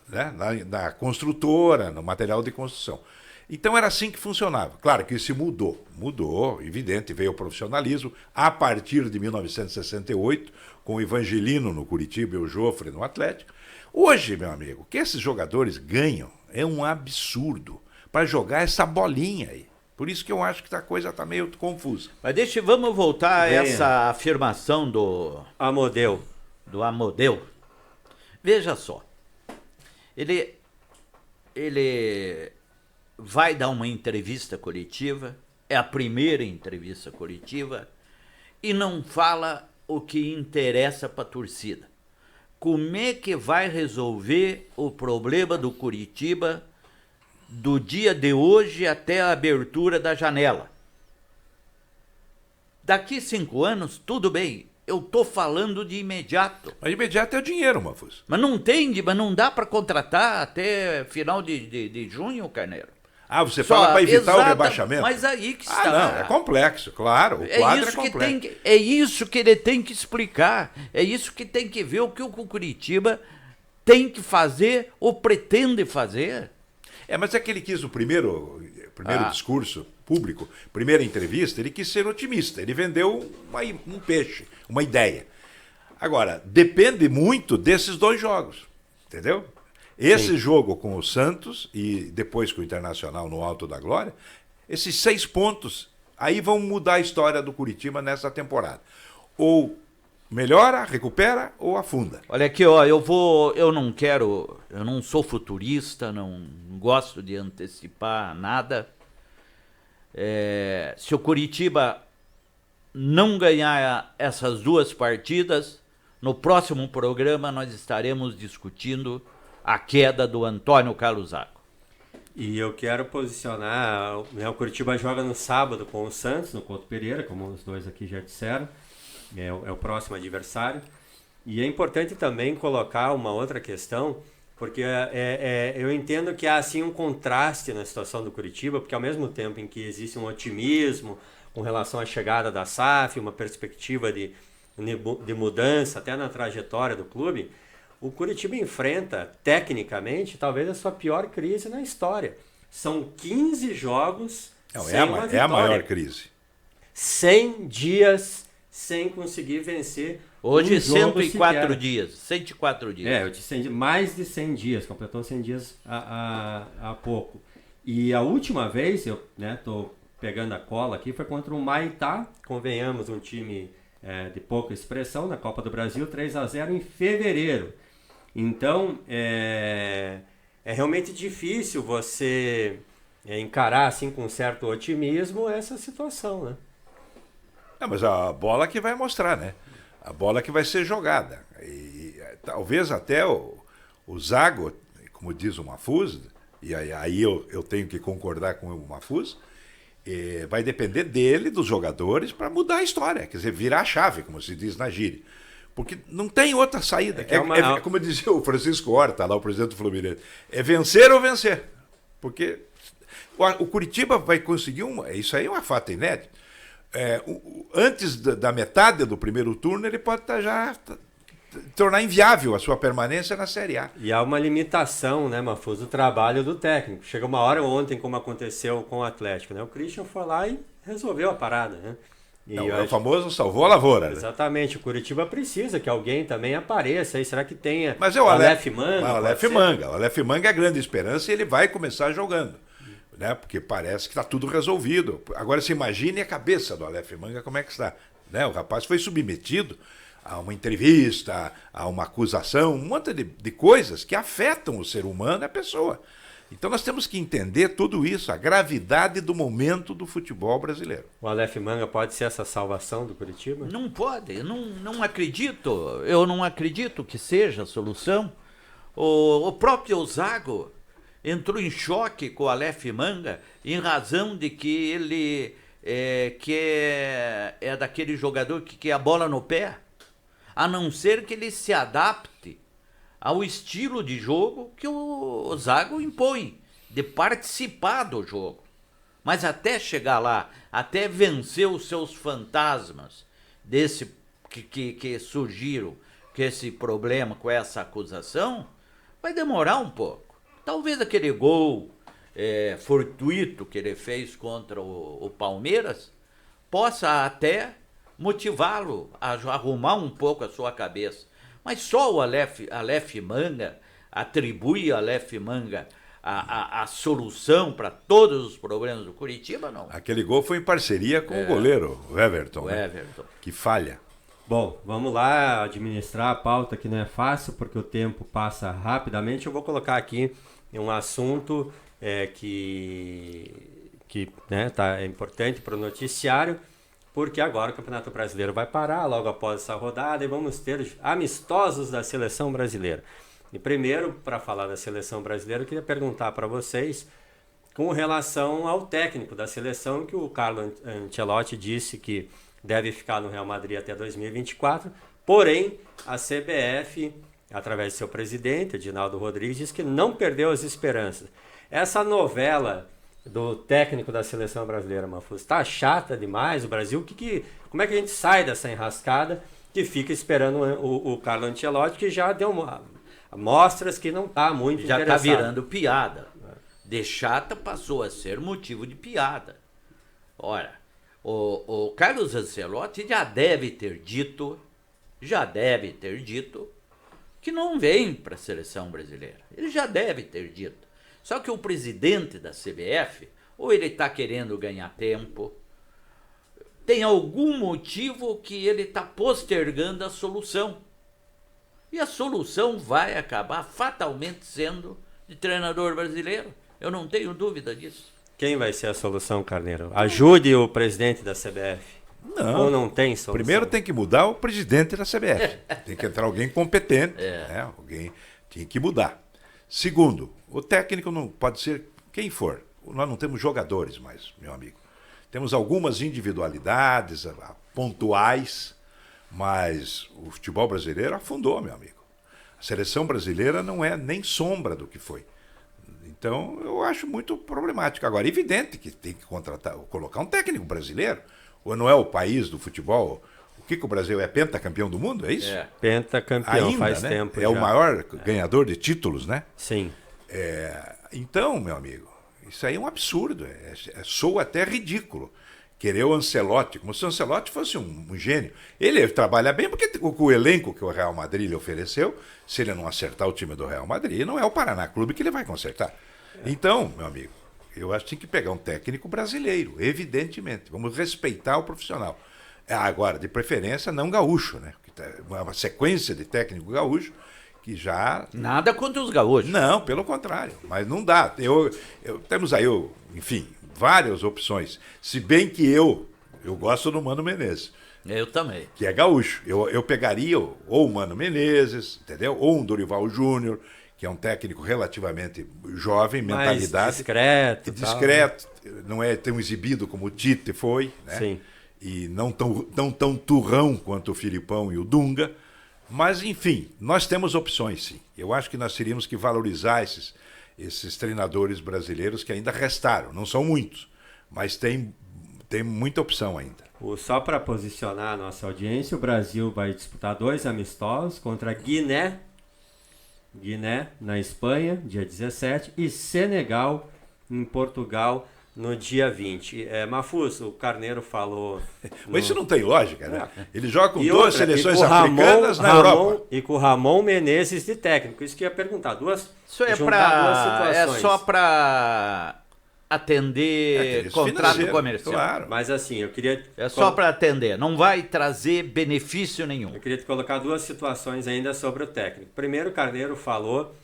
né? na construtora, no material de construção. Então era assim que funcionava. Claro que isso mudou, evidente, veio o profissionalismo a partir de 1968, com o Evangelino no Curitiba e o Jofre no Atlético. Hoje, meu amigo, o que esses jogadores ganham é um absurdo para jogar essa bolinha aí. Por isso que eu acho que a coisa está meio confusa. Mas vamos voltar a essa afirmação do Amodeu. Veja só. Ele vai dar uma entrevista coletiva, é a primeira entrevista coletiva, e não fala o que interessa para a torcida. Como é que vai resolver o problema do Curitiba do dia de hoje até a abertura da janela? Daqui 5 anos, tudo bem. Eu tô falando de imediato. Mas imediato é o dinheiro, Mafuz. Mas não dá para contratar até final de junho, Carneiro. Ah, você fala para evitar o rebaixamento? Mas aí que está. Não, é complexo, claro. O quadro é complexo. É isso que ele tem que explicar. É isso que tem que ver o que o Curitiba tem que fazer ou pretende fazer. Mas é que ele quis o primeiro discurso público, primeira entrevista, ele quis ser otimista. Ele vendeu um peixe, uma ideia. Agora, depende muito desses 2 jogos, entendeu? Esse jogo com o Santos e depois com o Internacional no Alto da Glória, esses 6 pontos aí vão mudar a história do Curitiba nessa temporada. Ou melhora, recupera ou afunda. Olha aqui, ó, eu não sou futurista, não gosto de antecipar nada. Se o Curitiba não ganhar essas 2 partidas, no próximo programa nós estaremos discutindo a queda do Antônio Carlos Zago. E eu quero posicionar, o Curitiba joga no sábado com o Santos, no Couto Pereira, como os 2 aqui já disseram, é o próximo adversário. E é importante também colocar uma outra questão, porque eu entendo que há assim um contraste na situação do Curitiba, porque ao mesmo tempo em que existe um otimismo com relação à chegada da SAF, uma perspectiva de mudança até na trajetória do clube, o Curitiba enfrenta, tecnicamente, talvez a sua pior crise na história. São 15 jogos sem uma vitória. É a maior crise. 100 dias sem conseguir vencer. Hoje, 104 dias. 104 dias. Mais de 100 dias. Completou 100 dias há pouco. E a última vez, eu estou pegando a cola aqui, foi contra o Maitá. Convenhamos, um time de pouca expressão na Copa do Brasil, 3-0 em fevereiro. Então, é realmente difícil você encarar assim com um certo otimismo essa situação, né? Mas a bola que vai mostrar, né? A bola que vai ser jogada. E talvez até o Zago, como diz o Mafuz, e aí eu tenho que concordar com o Mafuz, vai depender dele, dos jogadores, para mudar a história, quer dizer, virar a chave, como se diz na gíria. Porque não tem outra saída. É como dizia o Francisco Horta, lá o presidente do Fluminense, é vencer ou vencer. Porque o Curitiba vai conseguir isso aí é uma fato inédito. Antes da metade do primeiro turno, ele pode tornar inviável a sua permanência na Série A. E há uma limitação, né, Mafuz, do trabalho do técnico. Chega uma hora ontem, como aconteceu com o Atlético, né? O Christian foi lá e resolveu a parada, né? O famoso salvou a lavoura. Exatamente, o Curitiba precisa que alguém também apareça aí. Será que tenha o Aleph Manga? O Aleph Manga é a grande esperança e ele vai começar jogando. né? Porque parece que está tudo resolvido. Agora você imagine a cabeça do Aleph Manga, como é que está, né? O rapaz foi submetido a uma entrevista, a uma acusação, um monte de coisas que afetam o ser humano e a pessoa. Então nós temos que entender tudo isso, a gravidade do momento do futebol brasileiro. O Aleph Manga pode ser essa salvação do Curitiba? Não pode, não acredito. Eu não acredito que seja a solução. O próprio Zago entrou em choque com o Aleph Manga em razão de que ele é daquele jogador que quer a bola no pé, a não ser que ele se adapte ao estilo de jogo que o Zago impõe, de participar do jogo. Mas até chegar lá, até vencer os seus fantasmas desse que surgiram com esse problema, com essa acusação, vai demorar um pouco. Talvez aquele gol fortuito que ele fez contra o Palmeiras possa até motivá-lo a arrumar um pouco a sua cabeça. Mas só o Aleph Manga atribui ao Aleph Manga a solução para todos os problemas do Curitiba, não. Aquele gol foi em parceria com o goleiro, o Everton. O Everton. Né? Que falha. Bom, vamos lá administrar a pauta, que não é fácil, porque o tempo passa rapidamente. Eu vou colocar aqui um assunto que né, é importante para o noticiário, porque agora o Campeonato Brasileiro vai parar logo após essa rodada e vamos ter amistosos da Seleção Brasileira. E primeiro, para falar da Seleção Brasileira, eu queria perguntar para vocês com relação ao técnico da seleção, que o Carlo Ancelotti disse que deve ficar no Real Madrid até 2024, porém a CBF, através de seu presidente, Edinaldo Rodrigues, diz que não perdeu as esperanças. Essa novela do técnico da seleção brasileira, Mafuz, está chata demais o Brasil? Como é que a gente sai dessa enrascada que fica esperando o Carlo Ancelotti, que já deu mostras que não está muito já interessado? Já está virando piada. De chata passou a ser motivo de piada. Ora, o Carlos Ancelotti já deve ter dito que não vem para a seleção brasileira. Ele já deve ter dito. Só que o presidente da CBF, ou ele está querendo ganhar tempo, tem algum motivo que ele está postergando a solução. E a solução vai acabar fatalmente sendo de treinador brasileiro. Eu não tenho dúvida disso. Quem vai ser a solução, Carneiro? Ajude o presidente da CBF. Não. Ou não tem solução? Primeiro tem que mudar o presidente da CBF. Tem que entrar alguém competente. Né? Alguém tem que mudar. Segundo, o técnico não pode ser quem for. Nós não temos jogadores mais, meu amigo. Temos algumas individualidades pontuais, mas o futebol brasileiro afundou, meu amigo. A seleção brasileira não é nem sombra do que foi. Então, eu acho muito problemático. Agora, é evidente que tem que colocar um técnico brasileiro. Ou não é o país do futebol? O que o Brasil é pentacampeão do mundo? É isso? É, pentacampeão, ainda, faz né? tempo. É o maior ganhador de títulos, né? Sim. Então, meu amigo, isso aí é um absurdo. Soa até ridículo. Querer o Ancelotti, como se o Ancelotti fosse um gênio. Ele trabalha bem porque o elenco que o Real Madrid lhe ofereceu, se ele não acertar o time do Real Madrid, não é o Paraná Clube que ele vai consertar. Então, meu amigo, eu acho que tem que pegar um técnico brasileiro, evidentemente. Vamos respeitar o profissional. Agora, de preferência, não gaúcho, né? Uma sequência de técnico gaúcho que já... Nada contra os gaúchos. Não, pelo contrário. Mas não dá. Temos aí, enfim, várias opções. Se bem que eu gosto do Mano Menezes. Eu também. Que é gaúcho. Eu pegaria ou o Mano Menezes, entendeu? Ou um Dorival Júnior, que é um técnico relativamente jovem, mentalidade. Discreto. Não é tão exibido como o Tite foi, né? Sim. E não tão turrão quanto o Filipão e o Dunga. Mas, enfim, nós temos opções, sim. Eu acho que nós teríamos que valorizar esses treinadores brasileiros que ainda restaram. Não são muitos, mas tem muita opção ainda. Só para posicionar a nossa audiência, o Brasil vai disputar 2 amistosos contra Guiné, na Espanha, dia 17, e Senegal, em Portugal, no dia 20. Mafuz, o Carneiro falou... Mas isso não tem lógica, né? Ele joga com 2 seleções africanas na Europa. E com o Ramon Menezes de técnico. Isso que eu ia perguntar. Isso é só para atender interesse contrato financeiro, comercial. claro. Mas assim, eu queria... É só para atender, não vai trazer benefício nenhum. Eu queria te colocar duas situações ainda sobre o técnico. Primeiro, o Carneiro falou,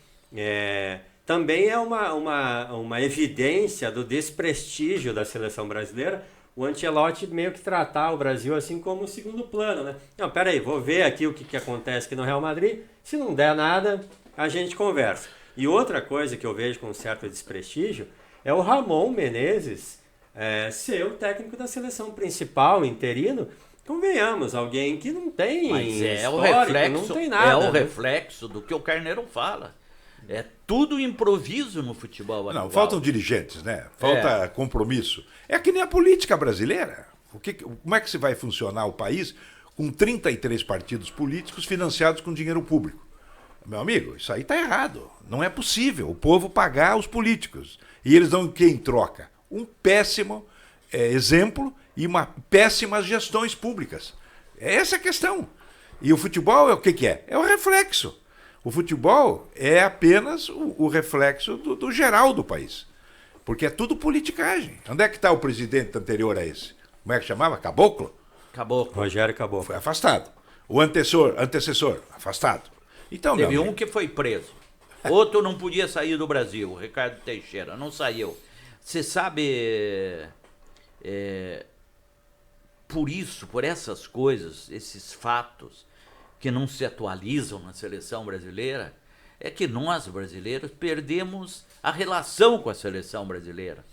também é uma evidência do desprestígio da seleção brasileira, o Ancelotti meio que tratar o Brasil assim como segundo plano, né? Não, peraí, vou ver aqui o que acontece aqui no Real Madrid, se não der nada, a gente conversa. E outra coisa que eu vejo com um certo desprestígio é o Ramon Menezes ser o técnico da seleção principal, interino. Convenhamos, alguém que não tem Mas é o histórico, reflexo, não tem nada. é o né? reflexo do que o Carneiro fala. É tudo improviso no futebol atual. Não, faltam dirigentes, né? Falta compromisso. É que nem a política brasileira. Como é que se vai funcionar o país com 33 partidos políticos financiados com dinheiro público? Meu amigo, isso aí está errado. Não é possível o povo pagar os políticos. E eles dão o que em troca? Um péssimo exemplo e péssimas gestões públicas. Essa é a questão. E o futebol é o que é? É o reflexo. O futebol é apenas o reflexo do geral do país. Porque é tudo politicagem. Onde é que está o presidente anterior a esse? Como é que chamava? Caboclo? Caboclo. Rogério Caboclo. Foi afastado. O antecessor, afastado. Então, Teve meu um que foi preso. Outro não podia sair do Brasil, o Ricardo Teixeira, não saiu. Você sabe, por isso, por essas coisas, esses fatos que não se atualizam na seleção brasileira, é que nós, brasileiros, perdemos a relação com a seleção brasileira.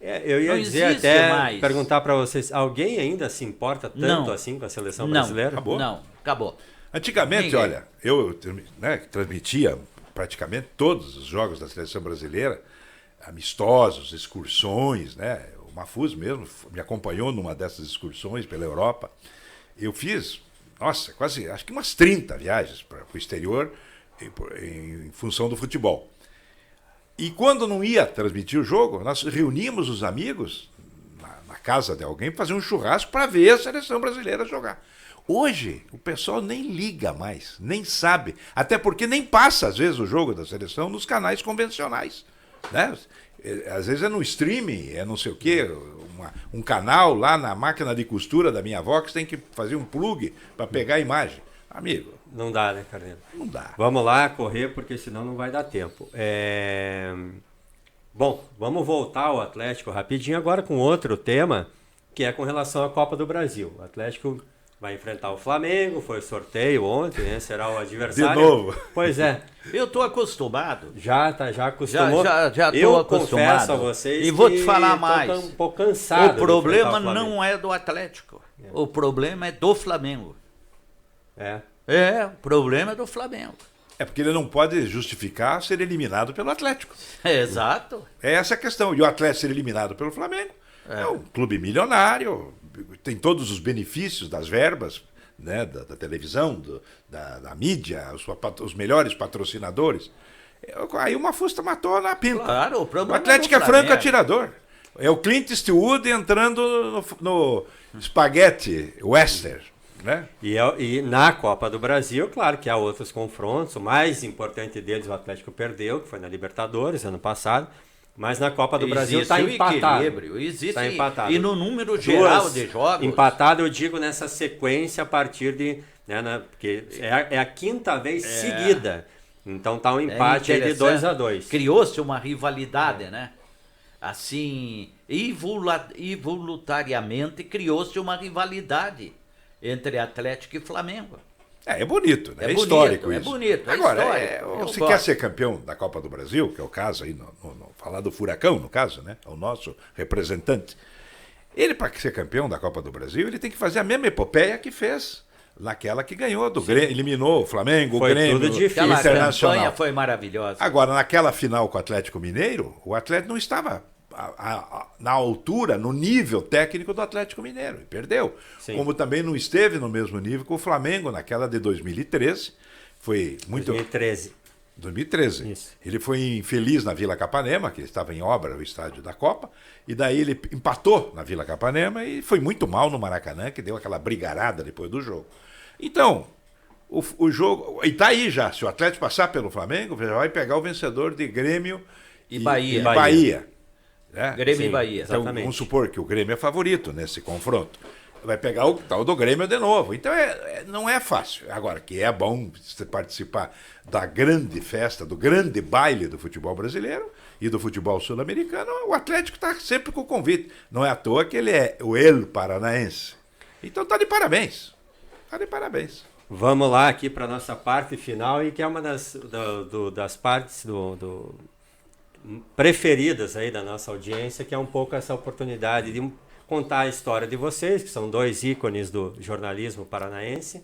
Eu ia Não dizer existe até, mais. perguntar para vocês, alguém ainda se importa tanto assim com a seleção brasileira? Acabou. Não, acabou. Antigamente, Ninguém. olha, eu transmitia praticamente todos os jogos da seleção brasileira, amistosos, excursões, né? O Mafuz mesmo me acompanhou numa dessas excursões pela Europa. Eu fiz, nossa, quase, acho que umas 30 viagens para o exterior em função do futebol. E quando não ia transmitir o jogo, nós reuníamos os amigos na casa de alguém para fazer um churrasco para ver a seleção brasileira jogar. Hoje, o pessoal nem liga mais, nem sabe. Até porque nem passa, às vezes, o jogo da seleção nos canais convencionais. Né? Às vezes é no streaming, é não sei o quê, um canal lá na máquina de costura da minha avó que você tem que fazer um plug para pegar a imagem. Amigo, Não dá, né, Carneiro? não dá. Vamos lá correr, porque senão não vai dar tempo. Bom, vamos voltar ao Atlético rapidinho agora com outro tema, que é com relação à Copa do Brasil. O Atlético vai enfrentar o Flamengo, foi o sorteio ontem, né? Será o adversário. De novo. Pois é. Eu estou acostumado. Já acostumou. Já Eu estou acostumado. confesso a vocês E vou te que falar tô mais. um pouco cansado. O problema de enfrentar o Flamengo. não é do Atlético. O problema é do Flamengo. O problema é do Flamengo. É porque ele não pode justificar ser eliminado pelo Atlético. Exato. É essa a questão. E o Atlético ser eliminado pelo Flamengo é um clube milionário, tem todos os benefícios das verbas, né, da televisão, da mídia, os melhores patrocinadores. Aí uma fusta matou na pinta. Claro, o O problema Atlético é é do franco Flamengo. atirador. É o Clint Eastwood entrando no espaguete western, né? E na Copa do Brasil, claro que há outros confrontos. O mais importante deles o Atlético perdeu, que foi na Libertadores ano passado. Mas na Copa do Brasil está Existe o empatado. equilíbrio, existe. Tá empatado. E no número geral Duas de jogos. empatado, eu digo nessa sequência a partir de... porque é a quinta vez seguida. Então tá um empate aí de 2-2. Criou-se uma rivalidade, né? Assim, involuntariamente criou-se uma rivalidade entre Atlético e Flamengo. É bonito, né? É É bonito, histórico é isso. bonito, é Agora, histórico. Eu você gosto. quer ser campeão da Copa do Brasil, que é o caso aí, falar do Furacão, no caso, né? É o nosso representante. Ele, para ser campeão da Copa do Brasil, ele tem que fazer a mesma epopeia que fez naquela que ganhou do Grêmio, eliminou o Flamengo, Foi o Grêmio, tudo difícil. Aquela Internacional. campanha foi maravilhosa. Agora, naquela final com o Atlético Mineiro, o Atlético não estava na altura, no nível técnico do Atlético Mineiro, e perdeu. Sim. Como também não esteve no mesmo nível que o Flamengo naquela de 2013. Foi muito... 2013. 2013. Isso. Ele foi infeliz na Vila Capanema, que estava em obra, o estádio da Copa, e daí ele empatou na Vila Capanema e foi muito mal no Maracanã, que deu aquela brigarada depois do jogo. Então, o jogo... E tá aí já, se o Atlético passar pelo Flamengo, já vai pegar o vencedor de Grêmio E Bahia. Bahia. Né? Grêmio Sim, e Bahia. Então, exatamente. vamos supor que o Grêmio é favorito nesse confronto. Vai pegar o tal do Grêmio de novo. Então não é fácil. Agora, que é bom você participar da grande festa, do grande baile do futebol brasileiro e do futebol sul-americano, o Atlético está sempre com o convite. Não é à toa que ele é o El Paranaense. Então tá de parabéns. Tá de parabéns. Vamos lá aqui para nossa parte final e que é uma das partes preferidas aí da nossa audiência, que é um pouco essa oportunidade de contar a história de vocês, que são dois ícones do jornalismo paranaense,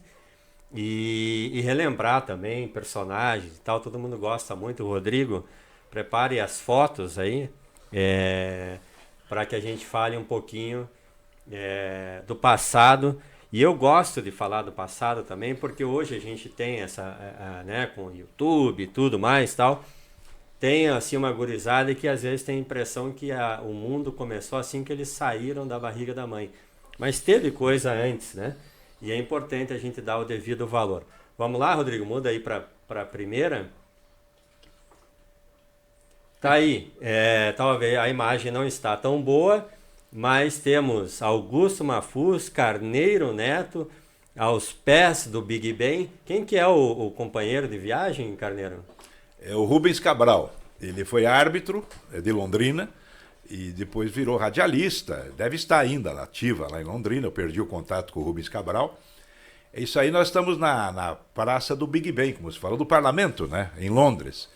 e relembrar também personagens e tal. Todo mundo gosta muito. O Rodrigo, prepare as fotos aí, para que a gente fale um pouquinho do passado. E eu gosto de falar do passado também, porque hoje a gente tem né, com o YouTube e tudo mais tal, tem assim uma gurizada que às vezes tem a impressão que o mundo começou assim que eles saíram da barriga da mãe. Mas teve coisa antes, né? E é importante a gente dar o devido valor. Vamos lá, Rodrigo, muda aí para a primeira. Tá aí. Talvez a imagem não está tão boa, mas temos Augusto Mafuz, Carneiro Neto, aos pés do Big Ben. Quem que é o companheiro de viagem, Carneiro? É o Rubens Cabral. Ele foi árbitro de Londrina e depois virou radialista. Deve estar ainda ativa lá em Londrina. Eu perdi o contato com o Rubens Cabral. É isso aí, nós estamos na praça do Big Ben, como se fala, do parlamento, né, em Londres.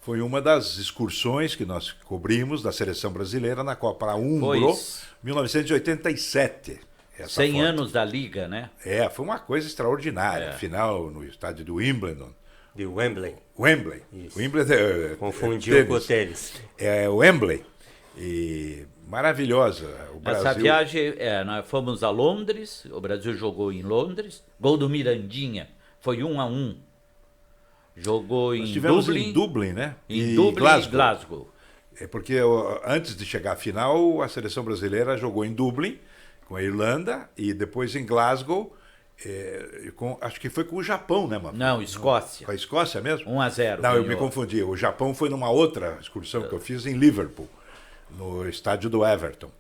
Foi uma das excursões que nós cobrimos da seleção brasileira na Copa Umbro, 1987. 100 anos da Liga, né? Foi uma coisa extraordinária. Final no estádio do Wimbledon. De Wembley. Wembley. Isso. Wembley Confundiu com o tênis. É Wembley. E maravilhosa. O Brasil... Essa viagem, nós fomos a Londres, o Brasil jogou em Londres, gol do Mirandinha, foi 1-1. Jogou Nós em tivemos Dublin. em Dublin, né? Em Dublin e Glasgow. É porque antes de chegar à final, a seleção brasileira jogou em Dublin, com a Irlanda, e depois em Glasgow, acho que foi com o Japão, né, mano? Não, Escócia. Com a Escócia mesmo? 1-0. Não, eu me ganhou. confundi. O Japão foi numa outra excursão que eu fiz em Liverpool, no estádio do Everton.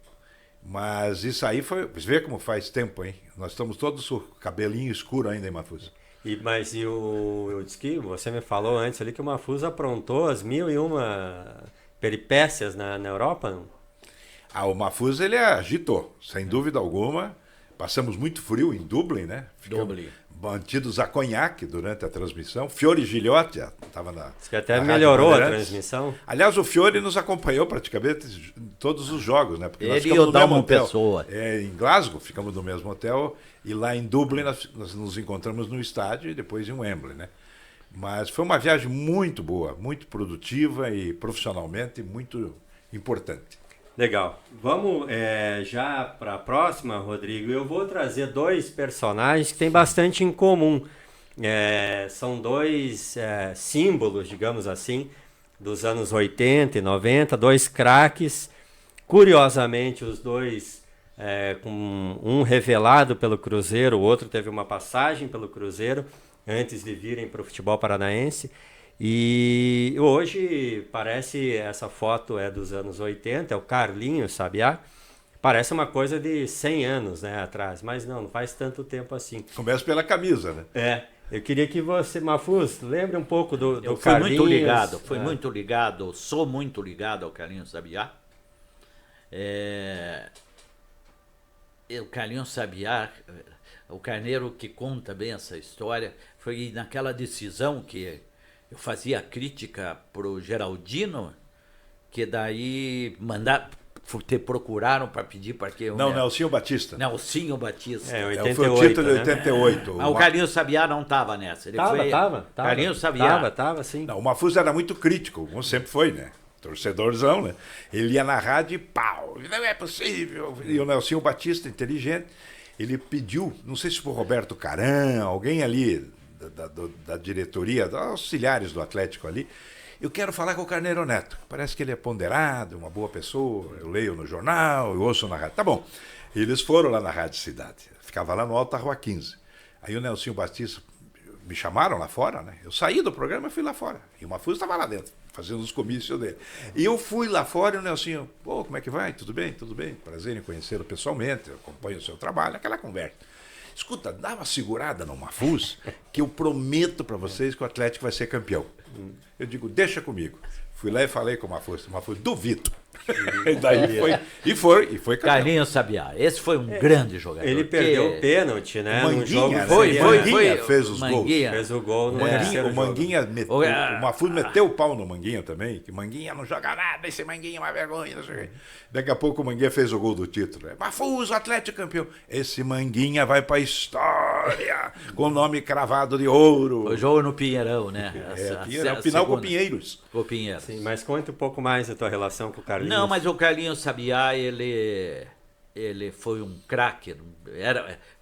Mas isso aí foi... Você vê como faz tempo, hein? Nós estamos todos com o cabelinho escuro ainda, hein, Mafuz? Mas eu disse que você me falou antes ali que o Mafuz aprontou as 1001 peripécias na Europa, não? O Mafuz, ele agitou, sem dúvida alguma. Passamos muito frio em Dublin, né? Dublin. Mantidos a conhaque durante a transmissão. Fiore Gilhote estava na. Diz que até na melhorou a Rádio Bandeirantes. transmissão. Aliás, o Fiore nos acompanhou praticamente em todos os jogos, né? Porque nós Ele ficamos e o no mesmo Dalman hotel. Pessoa. Em Glasgow, ficamos no mesmo hotel. E lá em Dublin, nós nos encontramos no estádio e depois em Wembley, né? Mas foi uma viagem muito boa, muito produtiva e profissionalmente muito importante. Legal. Vamos já para a próxima, Rodrigo. Eu vou trazer dois personagens que têm bastante em comum. São dois símbolos, digamos assim, dos anos 80 e 90, dois craques. Curiosamente, os dois, com um revelado pelo Cruzeiro, o outro teve uma passagem pelo Cruzeiro antes de virem para o futebol paranaense. E hoje parece, essa foto é dos anos 80, é o Carlinhos Sabiá. Parece uma coisa de 100 anos, né, atrás, mas não faz tanto tempo assim. Começa pela camisa, né? Eu queria que você, Mafuz, lembre um pouco do Eu fui Carlinhos. muito ligado, sou muito ligado ao Carlinhos Sabiá. O Carlinhos Sabiá, o Carneiro que conta bem essa história, foi naquela decisão que eu fazia crítica pro Geraldino, que daí procuraram para pedir para que... Nelsinho Batista. Nelsinho Batista. 88, foi o título de né? 88. Mas o Carlinhos Sabiá não estava nessa. Ele Tava. Carlinhos Sabiá. Tava, sim. Não, o Mafuz era muito crítico, como sempre foi, né? Torcedorzão, né? Ele ia na rádio e pau, não é possível. E o Nelsinho Batista, inteligente, ele pediu, não sei se foi o Roberto Caran, alguém ali da diretoria, dos auxiliares do Atlético ali, eu quero falar com o Carneiro Neto. Parece que ele é ponderado, uma boa pessoa, eu leio no jornal, eu ouço na rádio. Tá bom. Eles foram lá na Rádio Cidade, ficava lá no Alto da Rua 15. Aí o Nelsinho Batista me chamaram lá fora, né? Eu saí do programa e fui lá fora. E o Mafuz estava lá dentro, fazendo os comícios dele. E eu fui lá fora e o Nelsinho, pô, como é que vai? Tudo bem? Tudo bem. Prazer em conhecê-lo pessoalmente, eu acompanho o seu trabalho, aquela conversa. Escuta, dá uma segurada no Mafuz, que eu prometo para vocês que o Atlético vai ser campeão. Eu digo, deixa comigo. Fui lá e falei com o Mafuz, duvido. E daí foi campeão. Carlinhos Sabiá, esse foi um grande jogador. Ele perdeu o pênalti, né? O Manguinha, no jogo né? Foi, Manguinha fez os Manguinha. Fez o gol no Manguinha, terceiro o Manguinha meteu, O- o Mafuz meteu o pau no Manguinha também, que Manguinha não joga nada, esse Manguinha é uma vergonha, não sei o quê. Daqui a pouco o Manguinha fez o gol do título. Mafuz, o Atlético campeão. Esse Manguinha vai pra história, com o nome cravado de ouro. O jogo no Pinheirão, né? Pinheiro, final com Pinheiros. Com o Pinheiros. Sim, mas conta um pouco mais da tua relação com o Carlinhos. Não, mas o Carlinhos Sabiá, ele foi um craque.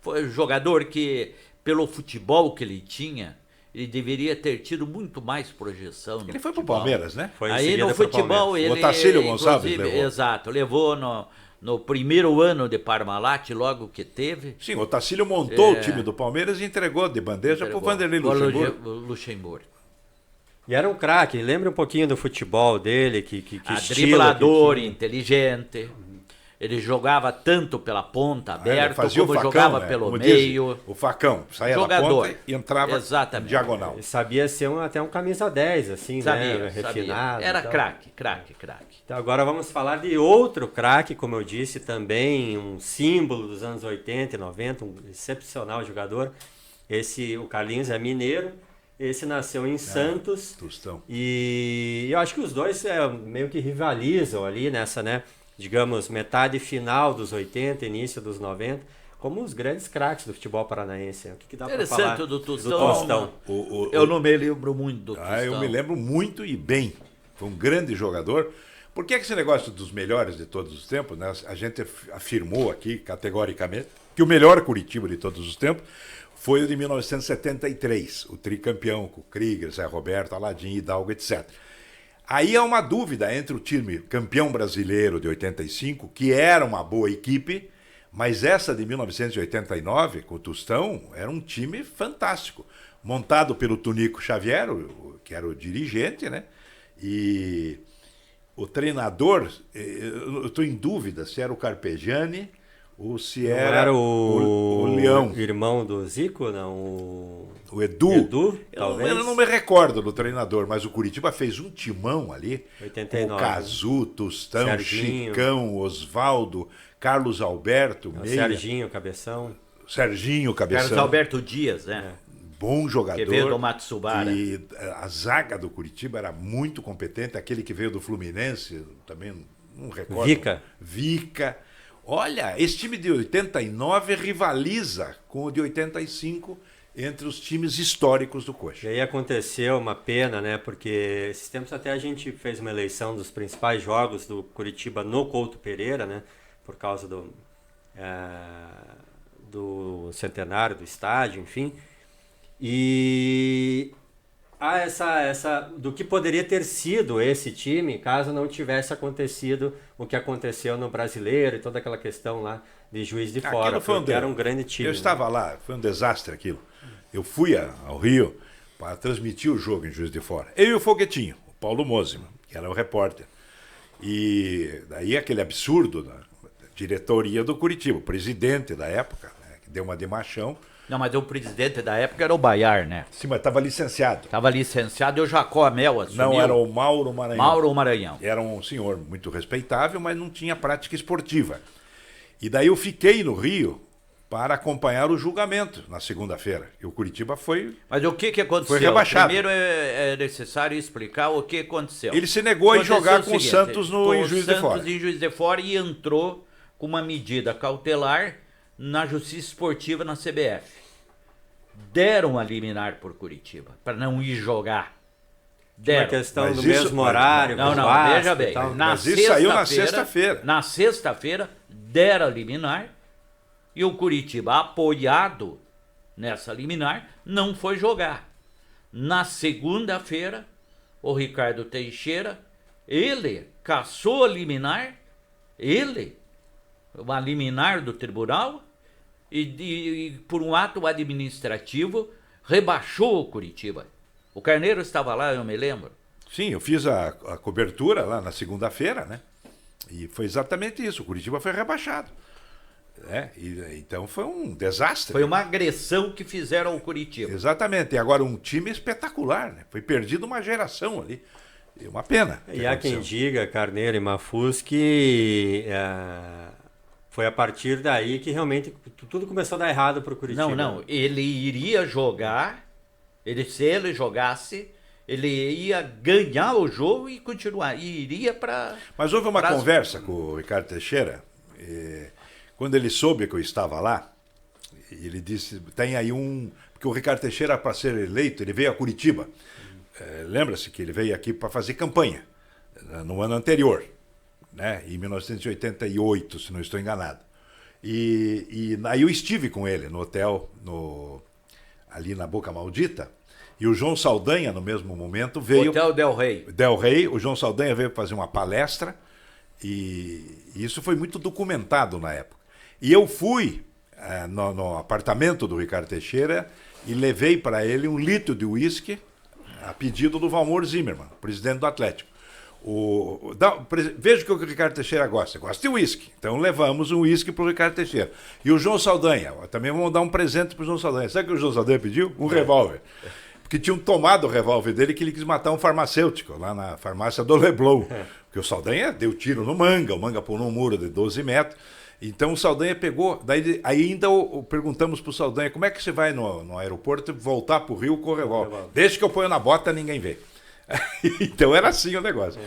Foi um jogador que, pelo futebol que ele tinha, ele deveria ter tido muito mais projeção. Ele foi pro Palmeiras, né? Foi em Aí seguida no pro futebol Palmeiras. ele. O Otacílio Gonçalves inclusive, levou. Exato, levou no primeiro ano de Parmalat, logo que teve. Sim, o Tacílio montou o time do Palmeiras e entregou de bandeja pro Vanderlei Luxemburgo. E era um craque, lembra um pouquinho do futebol dele, que estilo Driblador, que tinha. inteligente. Ele jogava tanto pela ponta aberta, fazia como o facão, jogava né? pelo Como meio. diz, o facão, saía Jogador. da ponta e entrava Exatamente. diagonal. Ele sabia ser até um camisa 10, assim, né? Refinado. Era e tal. craque. Então agora vamos falar de outro craque, como eu disse, também um símbolo dos anos 80 e 90, um excepcional jogador. O Carlinhos é mineiro, esse nasceu em Santos. Tostão. E eu acho que os dois meio que rivalizam ali nessa, né? Digamos, metade final dos 80, início dos 90, como os grandes craques do futebol paranaense. O que dá para falar Interessante do Tostão. Tostão? Eu não me lembro muito do Tostão. Eu me lembro muito e bem. Foi um grande jogador. Por que esse negócio dos melhores de todos os tempos, né? A gente afirmou aqui, categoricamente, que o melhor Curitiba de todos os tempos foi o de 1973, o tricampeão com o Krieger, Zé Roberto, Aladim, Hidalgo, etc. Aí há uma dúvida entre o time campeão brasileiro de 85, que era uma boa equipe, mas essa de 1989, com o Tostão, era um time fantástico. Montado pelo Tunico Xavier, que era o dirigente, né? E o treinador, eu estou em dúvida se era o Carpegiani ou se era o Leão. Irmão do Zico, não? O Edu. Talvez. Eu não me recordo do treinador, mas o Curitiba fez um timão ali. 89. O Cazu, Tostão, Serginho. Chicão, Osvaldo, Carlos Alberto, Meia, Serginho, Cabeção. Serginho, Cabeção. Carlos Alberto Dias, né? Bom jogador. Que veio do Matsubara. E a zaga do Curitiba era muito competente. Aquele que veio do Fluminense, também não recordo. Vica. Olha, esse time de 89 rivaliza com o de 85 entre os times históricos do Coxa. E aí aconteceu uma pena, né? Porque esses tempos até a gente fez uma eleição dos principais jogos do Curitiba no Couto Pereira, né? Por causa do centenário do estádio, enfim. E do que poderia ter sido esse time caso não tivesse acontecido o que aconteceu no Brasileiro e toda aquela questão lá de Juiz de Fora, porque era um grande time. Eu estava lá, foi um desastre aquilo. Eu fui ao Rio para transmitir o jogo em Juiz de Fora. Eu e o Foguetinho, o Paulo Mosima, que era o repórter. E daí aquele absurdo da diretoria do Curitiba, o presidente da época, né, que deu uma de machão. Não, mas o presidente da época era o Baiar, né? Sim, mas estava licenciado. Estava licenciado e o Jacó Amel assumiu. Não, era o Mauro Maranhão. Mauro Maranhão. Era um senhor muito respeitável, mas não tinha prática esportiva. E daí eu fiquei no Rio para acompanhar o julgamento na segunda-feira. E o Curitiba foi... Mas o que aconteceu? Foi rebaixado. Primeiro é necessário explicar o que aconteceu. Ele se negou a jogar com o Santos em Juiz de Fora. Santos em Juiz de Fora e entrou com uma medida cautelar na Justiça Esportiva na CBF. Deram a liminar por Curitiba, para não ir jogar. Deram. Uma questão Mas do isso- mesmo horário. Não, com não, Vasco veja e bem. tal. Mas isso saiu na sexta-feira. Na sexta-feira, deram a liminar e o Curitiba, apoiado nessa liminar, não foi jogar. Na segunda-feira, o Ricardo Teixeira, ele cassou a liminar, uma liminar do tribunal, e por um ato administrativo, rebaixou o Curitiba. O Carneiro estava lá, eu me lembro. Sim, eu fiz a cobertura lá na segunda-feira, né? E foi exatamente isso. O Curitiba foi rebaixado. Então foi um desastre. Foi uma agressão que fizeram ao Curitiba. Exatamente. E agora um time espetacular, né? Foi perdido uma geração ali. E uma pena. E há quem diga, Carneiro e Mafuz, que foi a partir daí que realmente tudo começou a dar errado para o Curitiba. Não. Ele iria jogar, se ele jogasse, ele ia ganhar o jogo e continuar. E iria para... Mas houve uma conversa com o Ricardo Teixeira, quando ele soube que eu estava lá, ele disse, tem aí porque o Ricardo Teixeira, para ser eleito, ele veio a Curitiba. Lembra-se que ele veio aqui para fazer campanha no ano anterior, né? Em 1988, se não estou enganado. E aí eu estive com ele no hotel ali na Boca Maldita, e o João Saldanha, no mesmo momento, veio... Hotel Del Rey. Del Rey, o João Saldanha veio fazer uma palestra, e isso foi muito documentado na época. E eu fui no apartamento do Ricardo Teixeira e levei para ele 1 litro de uísque, a pedido do Valmor Zimmermann, presidente do Atlético. Veja o que o Ricardo Teixeira gosta de uísque. Então levamos um uísque para o Ricardo Teixeira. E o João Saldanha, também vamos dar um presente para o João Saldanha. Sabe o que o João Saldanha pediu? Um revólver. Porque tinham tomado o revólver dele que ele quis matar um farmacêutico lá na farmácia do Leblon. Porque o Saldanha deu tiro no Manga, o Manga pulou um muro de 12 metros. Então o Saldanha pegou, daí ainda perguntamos pro Saldanha, como é que você vai no aeroporto voltar pro Rio com o revólver? Deixa que eu ponho na bota, ninguém vê. Então era assim o negócio.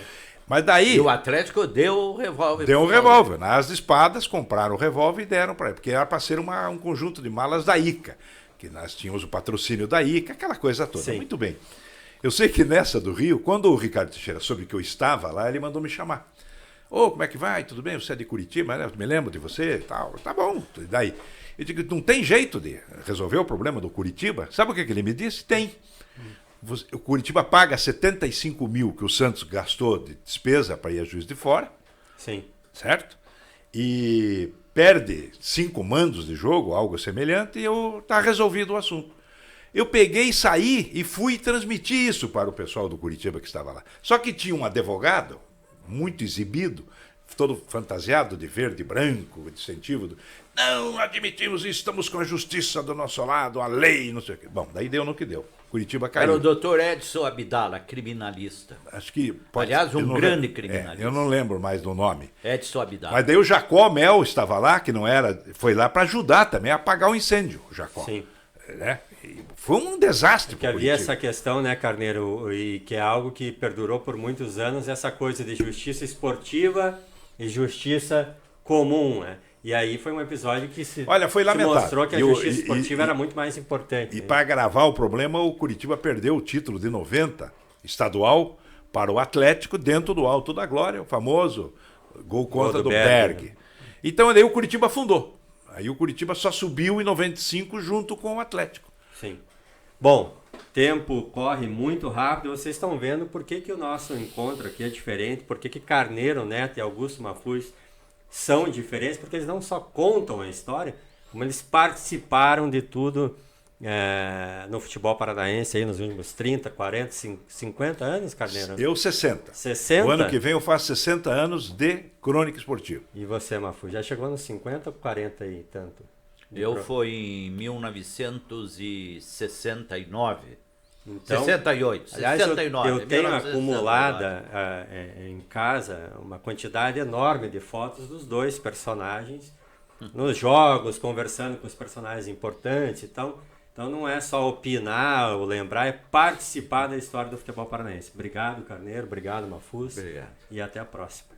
Mas daí... E o Atlético deu o revólver. Deu um revólver. Nas espadas, compraram o revólver e deram para ele, porque era para ser um conjunto de malas da ICA, que nós tínhamos o patrocínio da ICA, aquela coisa toda. Sim. Muito bem. Eu sei que nessa do Rio, quando o Ricardo Teixeira soube que eu estava lá, ele mandou me chamar. Como é que vai? Tudo bem? Você é de Curitiba, né? Me lembro de você e tal. Tá bom. E daí? Eu digo, não tem jeito de resolver o problema do Curitiba? Sabe o que ele me disse? Tem. O Curitiba paga 75 mil que o Santos gastou de despesa para ir a Juiz de Fora. Sim. Certo? E perde 5 mandos de jogo, algo semelhante, e tá resolvido o assunto. Eu peguei, saí e fui transmitir isso para o pessoal do Curitiba que estava lá. Só que tinha um advogado muito exibido, todo fantasiado de verde e branco, de incentivo. Não admitimos isso, estamos com a justiça do nosso lado, a lei, não sei o quê. Bom, daí deu no que deu. Curitiba caiu. Era o doutor Edson Abdala, criminalista. Acho que aliás, grande criminalista. Eu não lembro mais do nome. Edson Abdala. Mas daí o Jacó Mel estava lá, que não era, foi lá para ajudar também a apagar o incêndio, o Jacó. Sim. Foi um desastre. Porque havia essa questão, né, Carneiro, e que é algo que perdurou por muitos anos, essa coisa de justiça esportiva e justiça comum, né? E aí foi um episódio que foi lamentável. Mostrou que a justiça esportiva era muito mais importante. E para agravar o problema, o Curitiba perdeu o título de 90, estadual, para o Atlético dentro do Alto da Glória, o famoso gol contra do Berg. Então daí o Curitiba afundou. Aí o Curitiba só subiu em 95 junto com o Atlético. Sim. Bom, tempo corre muito rápido. Vocês estão vendo por que o nosso encontro aqui é diferente, por que Carneiro Neto e Augusto Mafuz são diferentes, porque eles não só contam a história, como eles participaram de tudo no futebol paranaense aí nos últimos 30, 40, 50 anos, Carneiro? Eu 60. 60? O ano que vem eu faço 60 anos de crônica esportiva. E você, Mafuz, já chegou nos 50 ou 40 e tanto? Eu fui em 1969. Então, 68, aliás, 69. Eu tenho acumulada em casa uma quantidade enorme de fotos dos dois personagens nos jogos, conversando com os personagens importantes. Então não é só opinar ou lembrar, é participar da história do futebol paranaense. Obrigado, Carneiro. Obrigado, Mafuz. Obrigado. E até a próxima.